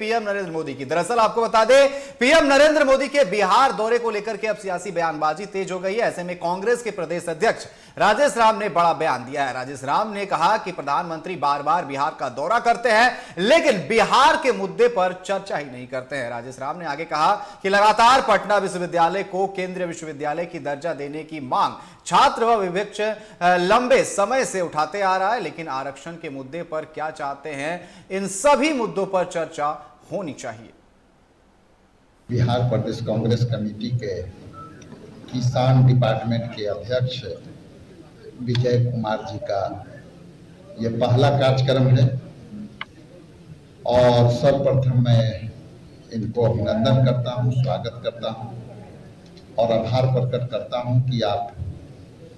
PM Narendra Modi की। दरअसल आपको बता दें, पीएम नरेंद्र मोदी के बिहार दौरे को लेकर के अब सियासी बयानबाजी तेज हो गई है। ऐसे में कांग्रेस के प्रदेश अध्यक्ष राजेश राम ने बड़ा बयान दिया है। राजेश राम ने कहा कि प्रधानमंत्री बार बार बिहार का दौरा करते हैं, लेकिन बिहार के मुद्दे पर चर्चा ही नहीं करते हैं। राजेश राम ने आगे कहा कि लगातार पटना विश्वविद्यालय को केंद्रीय विश्वविद्यालय की दर्जा देने की मांग छात्र व विपक्ष लंबे समय से उठाते आ रहा है, लेकिन आरक्षण के मुद्दे पर क्या चाहते हैं, इन सभी मुद्दों पर चर्चा होनी चाहिए। बिहार प्रदेश कांग्रेस कमेटी के किसान डिपार्टमेंट के अध्यक्ष विजय कुमार जी का यह पहला कार्यक्रम है और सर्वप्रथम मैं इनको अभिनंदन करता हूं, स्वागत करता हूं और आभार प्रकट करता हूं कि आप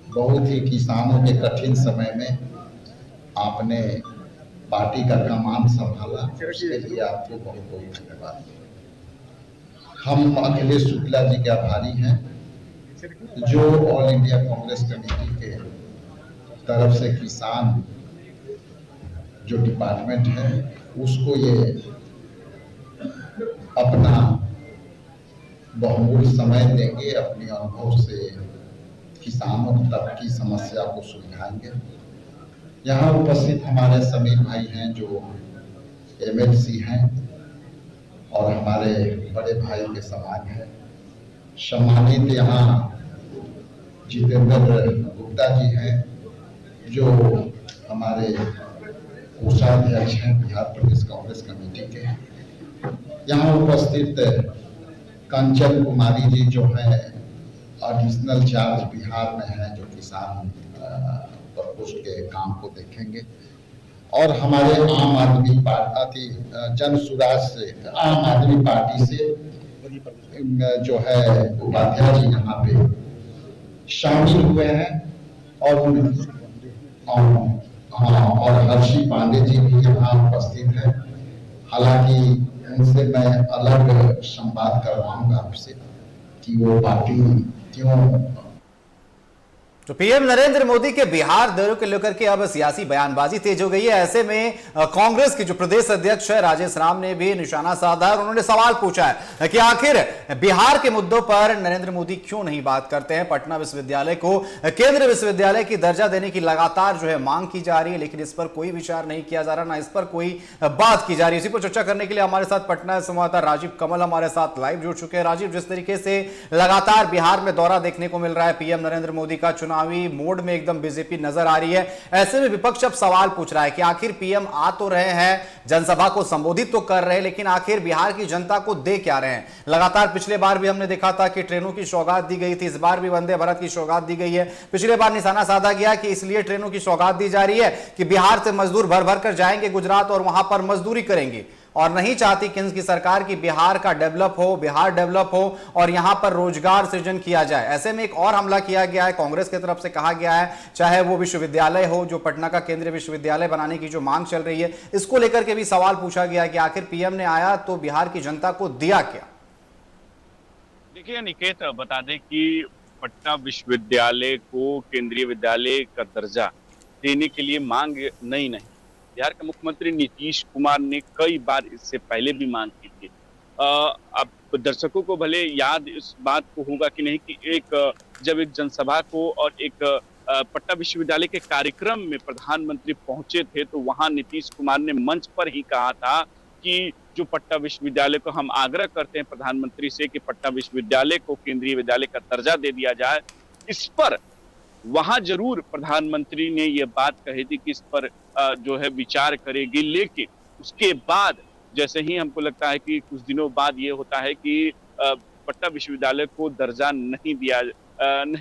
बहुत ही किसानों के कठिन समय में आपने पार्टी का कमान संभाला, उसके लिए आपको बहुत बहुत धन्यवाद। हम अखिलेश शुक्ला जी के आभारी हैं जो ऑल इंडिया कांग्रेस कमेटी के तरफ से किसान जो डिपार्टमेंट है उसको ये अपना बहुमूल्य समय देंगे, अपने अनुभव से किसानों तक की समस्या को सुलझाएंगे। यहाँ उपस्थित हमारे समीर भाई हैं जो एमएलसी हैं और हमारे बड़े भाई के समान हैं। सम्मानित यहाँ जितेंद्र गुप्ता जी हैं जो हमारे कोषाध्यक्ष हैं बिहार प्रदेश कांग्रेस कमेटी के। यहाँ उपस्थित कंचन कुमारी जी जो है एडिशनल चार्ज बिहार में है, जो किसान प्रकोष्ठ के काम को देखेंगे। और हमारे आम आदमी पार्टी जन सुराज से आम आदमी पार्टी से जो है उपाध्याय जी यहाँ पे शामिल हुए हैं और हर्षी पांडे जी भी यहाँ उपस्थित है। हालांकि उनसे मैं अलग संवाद करवाऊंगा आपसे कि वो पार्टी क्यों। तो पीएम नरेंद्र मोदी के बिहार दौरे को लेकर के अब सियासी बयानबाजी तेज हो गई है। ऐसे में कांग्रेस के जो प्रदेश अध्यक्ष है राजेश राम ने भी निशाना साधा और उन्होंने सवाल पूछा है कि आखिर बिहार के मुद्दों पर नरेंद्र मोदी क्यों नहीं बात करते हैं। पटना विश्वविद्यालय को केंद्रीय विश्वविद्यालय की दर्जा देने की लगातार जो है मांग की जा रही है, लेकिन इस पर कोई विचार नहीं किया जा रहा, ना इस पर कोई बात की जा रही है। इसी पर चर्चा करने के लिए हमारे साथ पटना संवाददाता राजीव कमल हमारे साथ लाइव जुड़ चुके हैं। राजीव, जिस तरीके से लगातार बिहार में दौरा देखने को मिल रहा है, पीएम नरेंद्र मोदी का चुनावी मोड में एकदम बीजेपी नजर आ रही है, ऐसे में विपक्ष अब सवाल पूछ रहा है कि आखिर पीएम आ तो रहे हैं, जनसभा को संबोधित तो कर रहे हैं, लेकिन आखिर बिहार की जनता को दे क्या रहे हैं। लगातार पिछले बार भी हमने देखा था कि ट्रेनों की सौगात दी गई थी, इस बार भी वंदे भारत की सौगात दी गई है। पिछले बार निशाना साधा गया कि इसलिए ट्रेनों की सौगात दी जा रही है कि बिहार से मजदूर भर भर कर जाएंगे गुजरात और वहां पर मजदूरी करेंगे, और नहीं चाहती कि इनकी सरकार की बिहार का डेवलप हो, बिहार डेवलप हो और यहां पर रोजगार सृजन किया जाए। ऐसे में एक और हमला किया गया है, कांग्रेस की तरफ से कहा गया है, चाहे वो विश्वविद्यालय हो, जो पटना का केंद्रीय विश्वविद्यालय बनाने की जो मांग चल रही है, इसको लेकर के भी सवाल पूछा गया है कि आखिर पीएम ने आया तो बिहार की जनता को दिया क्या। देखिए निकेत, बता दें कि पटना विश्वविद्यालय को केंद्रीय विद्यालय का दर्जा देने के लिए मांग नई नहीं। बिहार के मुख्यमंत्री नीतीश कुमार ने कई बार इससे पहले भी मांग की थी। अब दर्शकों को भले याद इस बात को होगा कि नहीं कि जब एक जनसभा को और एक पटना विश्वविद्यालय के कार्यक्रम में प्रधानमंत्री पहुंचे थे, तो वहां नीतीश कुमार ने मंच पर ही कहा था कि जो पटना विश्वविद्यालय को हम आग्रह करते हैं प्रधानमंत्री से कि पटना विश्वविद्यालय को केंद्रीय विद्यालय का दर्जा दे दिया जाए। इस पर वहां जरूर प्रधानमंत्री ने ये बात कही थी कि इस पर जो है विचार करेगी, लेकिन उसके बाद जैसे ही हमको लगता है कि कुछ दिनों बाद ये होता है कि पटना विश्वविद्यालय को दर्जा नहीं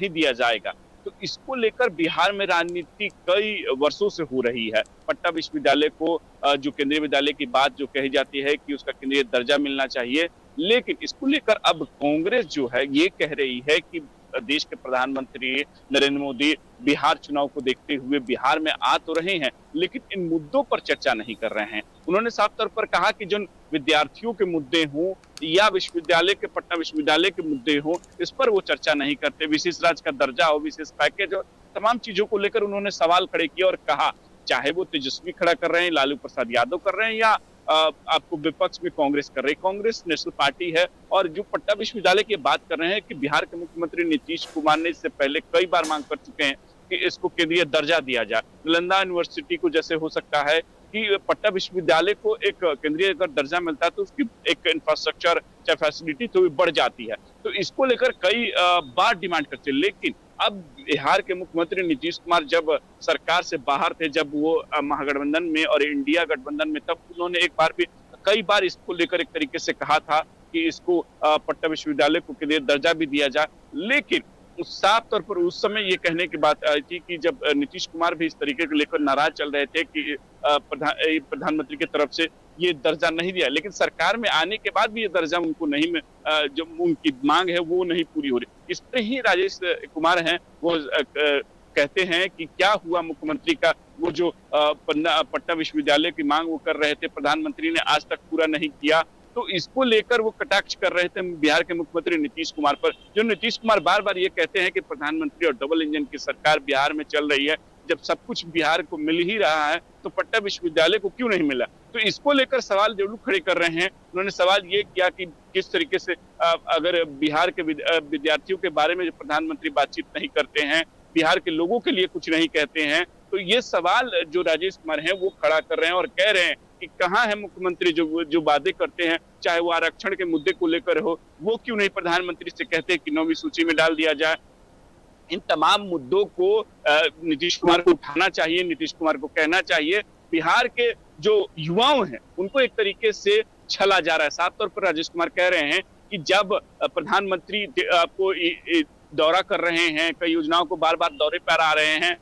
दिया जाएगा। तो इसको लेकर बिहार में राजनीति कई वर्षों से हो रही है। पटना विश्वविद्यालय को जो केंद्रीय विद्यालय की बात जो कही जाती है कि उसका केंद्रीय दर्जा मिलना चाहिए, लेकिन इसको लेकर अब कांग्रेस जो है ये कह रही है कि देश के प्रधानमंत्री नरेंद्र मोदी बिहार चुनाव को देखते हुए बिहार में आ तो रहे हैं, लेकिन इन मुद्दों पर चर्चा नहीं कर रहे हैं। उन्होंने साफ तौर पर कहा कि जो विद्यार्थियों के मुद्दे हों या विश्वविद्यालय के पटना विश्वविद्यालय के मुद्दे हों, इस पर वो चर्चा नहीं करते। विशेष राज्य का दर्जा हो, विशेष पैकेज हो, तमाम चीजों को लेकर उन्होंने सवाल खड़े किए और कहा, चाहे वो तेजस्वी खड़ा कर रहे हैं, लालू प्रसाद यादव कर रहे हैं या आपको विपक्ष में कांग्रेस कर रही है। कांग्रेस नेशनल पार्टी है और जो पट्टा विश्वविद्यालय की बात कर रहे हैं कि बिहार के मुख्यमंत्री नीतीश कुमार ने इससे पहले कई बार मांग कर चुके हैं कि इसको केंद्रीय दर्जा दिया जाए। नालंदा यूनिवर्सिटी को जैसे हो सकता है कि पट्टा विश्वविद्यालय को एक केंद्रीय अगर दर्जा मिलता है तो उसकी एक इंफ्रास्ट्रक्चर चाहे फैसिलिटी तो बढ़ जाती है। तो इसको लेकर कई बार डिमांड करते हैं, लेकिन अब बिहार के मुख्यमंत्री नीतीश कुमार जब सरकार से बाहर थे, जब वो महागठबंधन में और इंडिया गठबंधन में, तब उन्होंने एक बार भी कई बार इसको लेकर एक तरीके से कहा था कि इसको पट्टा विश्वविद्यालय को केंद्रीय दर्जा भी दिया जाए। लेकिन साफ तौर पर उस समय ये कहने की बात आई थी कि जब नीतीश कुमार भी इस तरीके को लेकर नाराज चल रहे थे कि प्रधानमंत्री की तरफ से ये दर्जा नहीं दिया, लेकिन सरकार में आने के बाद भी ये दर्जा उनको नहीं में जो उनकी मांग है वो नहीं पूरी हो रही। इस पर ही राजेश कुमार हैं, वो कहते हैं कि क्या हुआ मुख्यमंत्री का वो जो पटना विश्वविद्यालय की मांग वो कर रहे थे, प्रधानमंत्री ने आज तक पूरा नहीं किया। तो इसको लेकर वो कटाक्ष कर रहे थे बिहार के मुख्यमंत्री नीतीश कुमार पर, जो नीतीश कुमार बार बार ये कहते हैं कि प्रधानमंत्री और डबल इंजन की सरकार बिहार में चल रही है, जब सब कुछ बिहार को मिल ही रहा है तो पट्टा विश्वविद्यालय को क्यों नहीं मिला। तो इसको लेकर सवाल जरूर खड़े कर रहे हैं। उन्होंने सवाल ये किया कि किस तरीके से अगर बिहार के विद्यार्थियों के बारे में जो प्रधानमंत्री बातचीत नहीं करते हैं, बिहार के लोगों के लिए कुछ नहीं कहते हैं, तो ये सवाल जो राजेश कुमार हैं वो खड़ा कर रहे हैं और कह रहे हैं कि कहाँ है मुख्यमंत्री जो वादे करते हैं, चाहे वो आरक्षण के मुद्दे को लेकर हो, वो क्यों नहीं प्रधानमंत्री से कहते कि 9वीं सूची में डाल दिया जाए। इन तमाम मुद्दों को नीतीश कुमार को उठाना चाहिए, नीतीश कुमार को कहना चाहिए। बिहार के जो युवाओं हैं उनको एक तरीके से छला जा रहा है। साफ तौर पर राजेश कुमार कह रहे हैं कि जब प्रधानमंत्री आपको दौरा कर रहे हैं, कई योजनाओं को बार बार दौरे पर आ रहे हैं,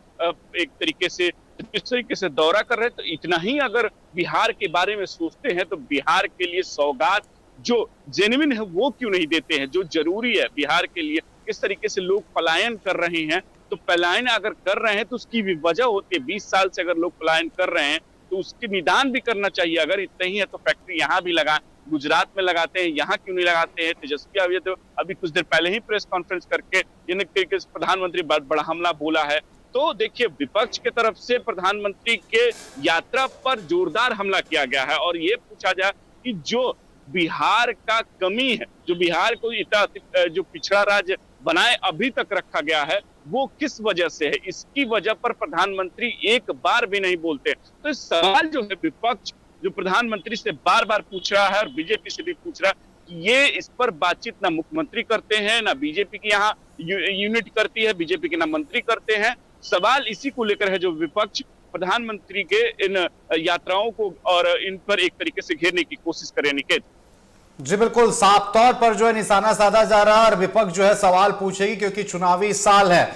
एक तरीके से इस तरीके से दौरा कर रहे हैं, तो इतना ही अगर बिहार के बारे में सोचते हैं तो बिहार के लिए सौगात जो जेन्युइन है वो क्यों नहीं देते हैं, जो जरूरी है बिहार के लिए। किस तरीके से लोग पलायन कर रहे हैं, तो पलायन अगर कर रहे हैं तो उसकी भी वजह होती है। 20 साल से अगर लोग पलायन कर रहे हैं तो उसके निदान भी करना चाहिए। अगर इतना ही है तो फैक्ट्री यहाँ भी लगाएं, गुजरात में लगाते हैं, यहाँ क्यों नहीं लगाते हैं। तेजस्वी यादव तो अभी कुछ देर पहले ही प्रेस कॉन्फ्रेंस करके जिन तरीके से प्रधानमंत्री बड़ा हमला बोला है। तो देखिए, विपक्ष की तरफ से प्रधानमंत्री के यात्रा पर जोरदार हमला किया गया है और ये पूछा जाए कि जो बिहार का कमी है, जो बिहार को इतना जो पिछड़ा राज्य बनाए अभी तक रखा गया है, वो किस वजह से है, इसकी वजह पर प्रधानमंत्री एक बार भी नहीं बोलते। तो इस सवाल जो है विपक्ष जो प्रधानमंत्री से बार बार पूछ रहा है और बीजेपी से भी पूछ रहा है कि ये इस पर बातचीत ना मुख्यमंत्री करते हैं, ना बीजेपी की यहाँ यूनिट करती है, बीजेपी के ना मंत्री करते हैं। सवाल इसी को लेकर है जो विपक्ष प्रधानमंत्री के इन यात्राओं को और इन पर एक तरीके से घेरने की कोशिश करे। निकेत जी बिल्कुल, साफ तौर पर जो है निशाना साधा जा रहा है और विपक्ष जो है सवाल पूछेगी क्योंकि चुनावी साल है।